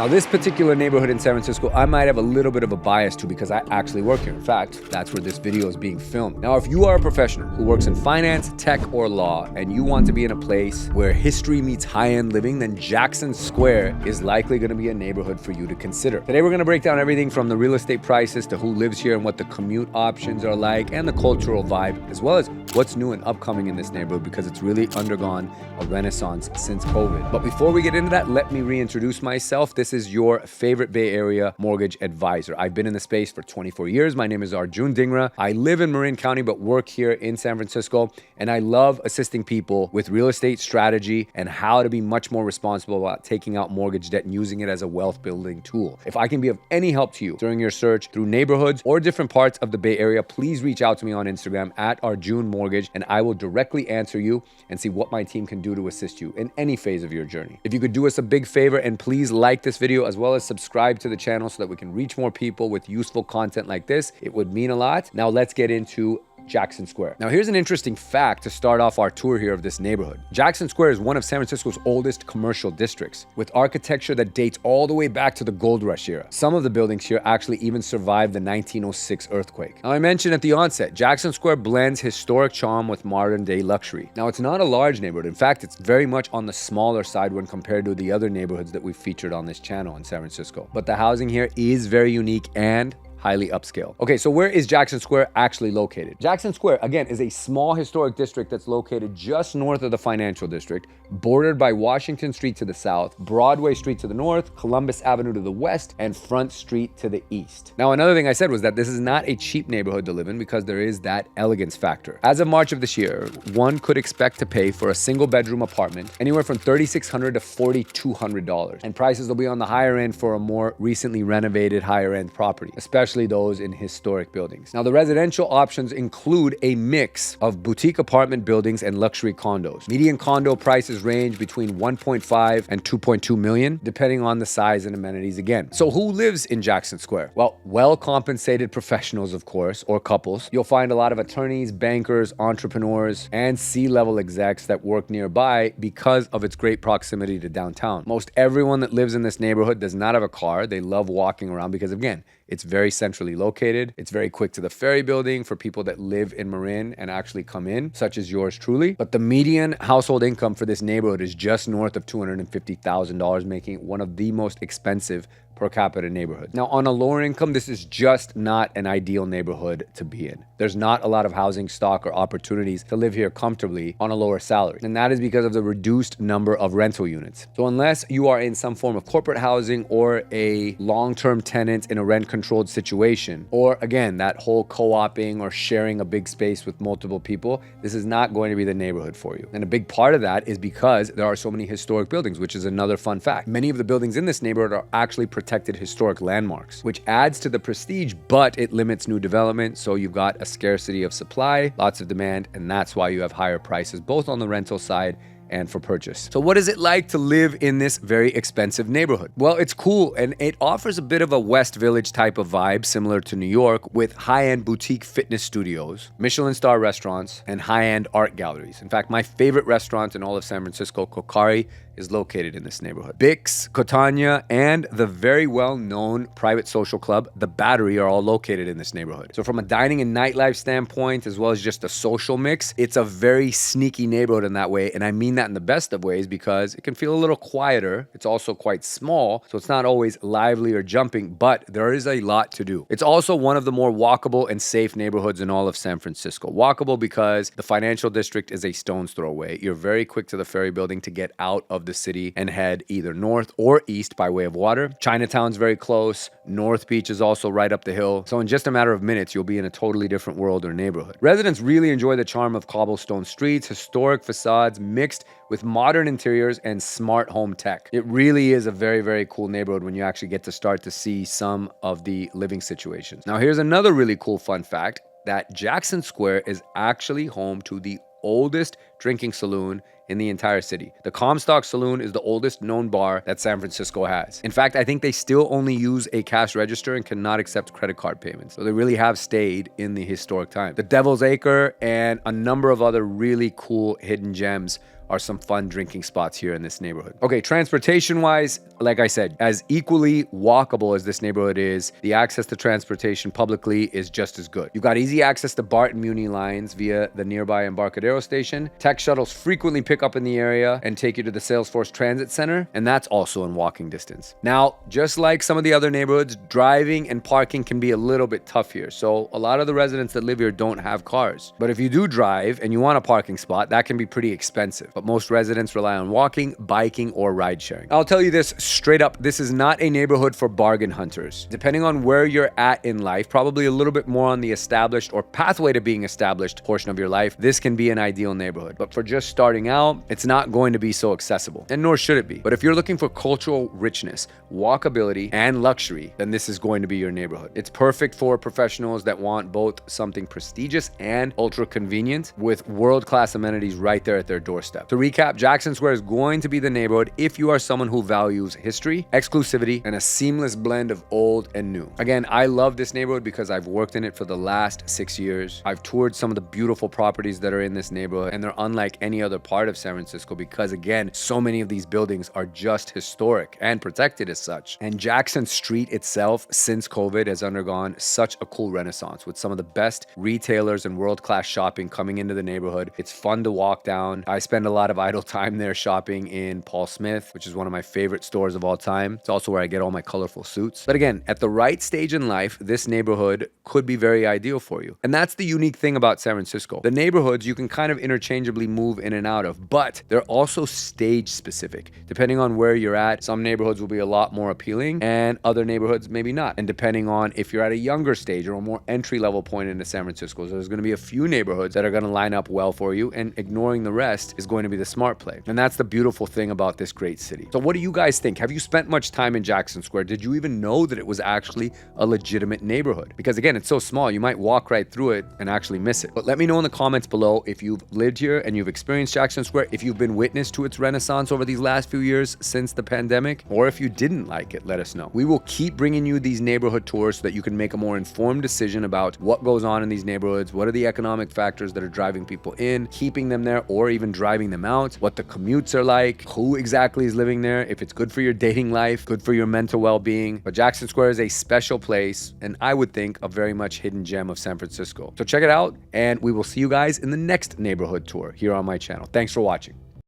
Now, this particular neighborhood in San Francisco, I might have a little bit of a bias to because I actually work here. In fact, that's where this video is being filmed. Now, if you are a professional who works in finance, tech, or law, and you want to be in a place where history meets high-end living, then Jackson Square is likely going to be a neighborhood for you to consider. Today, we're going to break down everything from the real estate prices to who lives here and what the commute options are like and the cultural vibe, as well as what's new and upcoming in this neighborhood because it's really undergone a renaissance since COVID. But before we get into that, let me reintroduce myself. This is your favorite Bay Area mortgage advisor. I've been in the space for 24 years. My name is Arjun Dhingra. I live in Marin County, but work here in San Francisco. And I love assisting people with real estate strategy and how to be much more responsible about taking out mortgage debt and using it as a wealth building tool. If I can be of any help to you during your search through neighborhoods or different parts of the Bay Area, please reach out to me on Instagram at Arjun Mortgage, and I will directly answer you and see what my team can do to assist you in any phase of your journey. If you could do us a big favor and please like this video as well as subscribe to the channel so that we can reach more people with useful content like this, it would mean a lot. Now let's get into Jackson Square. Now here's an interesting fact to start off our tour here of this neighborhood. Jackson Square is one of San Francisco's oldest commercial districts, with architecture that dates all the way back to the gold rush era. Some of the buildings here actually even survived the 1906 earthquake. Now I mentioned at the onset, Jackson Square blends historic charm with modern day luxury. Now it's not a large neighborhood. In fact, it's very much on the smaller side when compared to the other neighborhoods that we've featured on this channel in San Francisco. But the housing here is very unique and highly upscale. Okay, so where is Jackson Square actually located? Jackson Square, again, is a small historic district that's located just north of the financial district, bordered by Washington Street to the south, Broadway Street to the north, Columbus Avenue to the west, and Front Street to the east. Now, another thing I said was that this is not a cheap neighborhood to live in because there is that elegance factor. As of March of this year, one could expect to pay for a single bedroom apartment anywhere from $3,600 to $4,200. And prices will be on the higher end for a more recently renovated higher end property, especially those in historic buildings. Now, the residential options include a mix of boutique apartment buildings and luxury condos. Median condo prices range between 1.5 and 2.2 million, depending on the size and amenities again. So who lives in Jackson Square? Well, well-compensated professionals, of course, or couples. You'll find a lot of attorneys, bankers, entrepreneurs, and C-level execs that work nearby because of its great proximity to downtown. Most everyone that lives in this neighborhood does not have a car. They love walking around because, again, it's very centrally located. It's very quick to the ferry building for people that live in Marin and actually come in, such as yours truly. But the median household income for this neighborhood is just north of $250,000, making it one of the most expensive per capita neighborhood. Now, on a lower income, this is just not an ideal neighborhood to be in. There's not a lot of housing stock or opportunities to live here comfortably on a lower salary. And that is because of the reduced number of rental units. So unless you are in some form of corporate housing or a long-term tenant in a rent-controlled situation, or again, that whole co-oping or sharing a big space with multiple people, this is not going to be the neighborhood for you. And a big part of that is because there are so many historic buildings, which is another fun fact. Many of the buildings in this neighborhood are actually protected historic landmarks, which adds to the prestige, but it limits new development. So you've got a scarcity of supply, lots of demand, and that's why you have higher prices, both on the rental side and for purchase. So what is it like to live in this very expensive neighborhood? Well, it's cool, and it offers a bit of a West Village type of vibe similar to New York, with high-end boutique fitness studios, Michelin star restaurants, and high-end art galleries. In fact, my favorite restaurant in all of San Francisco, Kokari, is located in this neighborhood. Bix, Cotania, and the very well-known private social club, The Battery, are all located in this neighborhood. So from a dining and nightlife standpoint, as well as just a social mix, it's a very sneaky neighborhood in that way. And I mean that in the best of ways because it can feel a little quieter. It's also quite small, so it's not always lively or jumping, but there is a lot to do. It's also one of the more walkable and safe neighborhoods in all of San Francisco. Walkable because the financial district is a stone's throw away. You're very quick to the ferry building to get out of the city and head either north or east by way of water. Chinatown's very close. North Beach is also right up the hill. So in just a matter of minutes, you'll be in a totally different world or neighborhood. Residents really enjoy the charm of cobblestone streets, historic facades mixed with modern interiors and smart home tech. It really is a very, very cool neighborhood when you actually get to start to see some of the living situations. Now, here's another really cool fun fact, that Jackson Square is actually home to the oldest drinking saloon in the entire city. The Comstock Saloon is the oldest known bar that San Francisco has. In fact, I think they still only use a cash register and cannot accept credit card payments. So they really have stayed in the historic time. The Devil's Acre and a number of other really cool hidden gems are some fun drinking spots here in this neighborhood. Okay, transportation-wise, like I said, as equally walkable as this neighborhood is, the access to transportation publicly is just as good. You've got easy access to BART and Muni lines via the nearby Embarcadero station. Tech shuttles frequently pick up in the area and take you to the Salesforce Transit Center, and that's also in walking distance. Now, just like some of the other neighborhoods, driving and parking can be a little bit tough here. So a lot of the residents that live here don't have cars. But if you do drive and you want a parking spot, that can be pretty expensive. But most residents rely on walking, biking, or ride sharing. I'll tell you this straight up, this is not a neighborhood for bargain hunters. Depending on where you're at in life, probably a little bit more on the established or pathway to being established portion of your life, this can be an ideal neighborhood. But for just starting out, it's not going to be so accessible, and nor should it be. But if you're looking for cultural richness, walkability, and luxury, then this is going to be your neighborhood. It's perfect for professionals that want both something prestigious and ultra convenient with world-class amenities right there at their doorstep. To recap, Jackson Square is going to be the neighborhood if you are someone who values history, exclusivity, and a seamless blend of old and new. Again, I love this neighborhood because I've worked in it for the last 6 years. I've toured some of the beautiful properties that are in this neighborhood, and they're unlike any other part of San Francisco because, again, so many of these buildings are just historic and protected as such. And Jackson Street itself, since COVID, has undergone such a cool renaissance with some of the best retailers and world-class shopping coming into the neighborhood. It's fun to walk down. I spend a lot of idle time there shopping in Paul Smith, which is one of my favorite stores of all time. It's also where I get all my colorful suits. But again, at the right stage in life, this neighborhood could be very ideal for you. And that's the unique thing about San Francisco. The neighborhoods you can kind of interchangeably move in and out of, but they're also stage specific. Depending on where you're at, some neighborhoods will be a lot more appealing and other neighborhoods maybe not. And depending on if you're at a younger stage or a more entry-level point into San Francisco, so there's going to be a few neighborhoods that are going to line up well for you, and ignoring the rest is going to be the smart play. And that's the beautiful thing about this great city. So what do you guys think? Have you spent much time in Jackson Square? Did you even know that it was actually a legitimate neighborhood? Because again, it's so small, you might walk right through it and actually miss it. But let me know in the comments below if you've lived here and you've experienced Jackson Square, if you've been witness to its renaissance over these last few years since the pandemic, or if you didn't like it, let us know. We will keep bringing you these neighborhood tours so that you can make a more informed decision about what goes on in these neighborhoods, what are the economic factors that are driving people in, keeping them there, or even driving them out, what the commutes are like, who exactly is living there, if it's good for your dating life, good for your mental well-being. But Jackson Square is a special place, and I would think a very much hidden gem of San Francisco. So check it out, and we will see you guys in the next neighborhood tour here on my channel. Thanks for watching.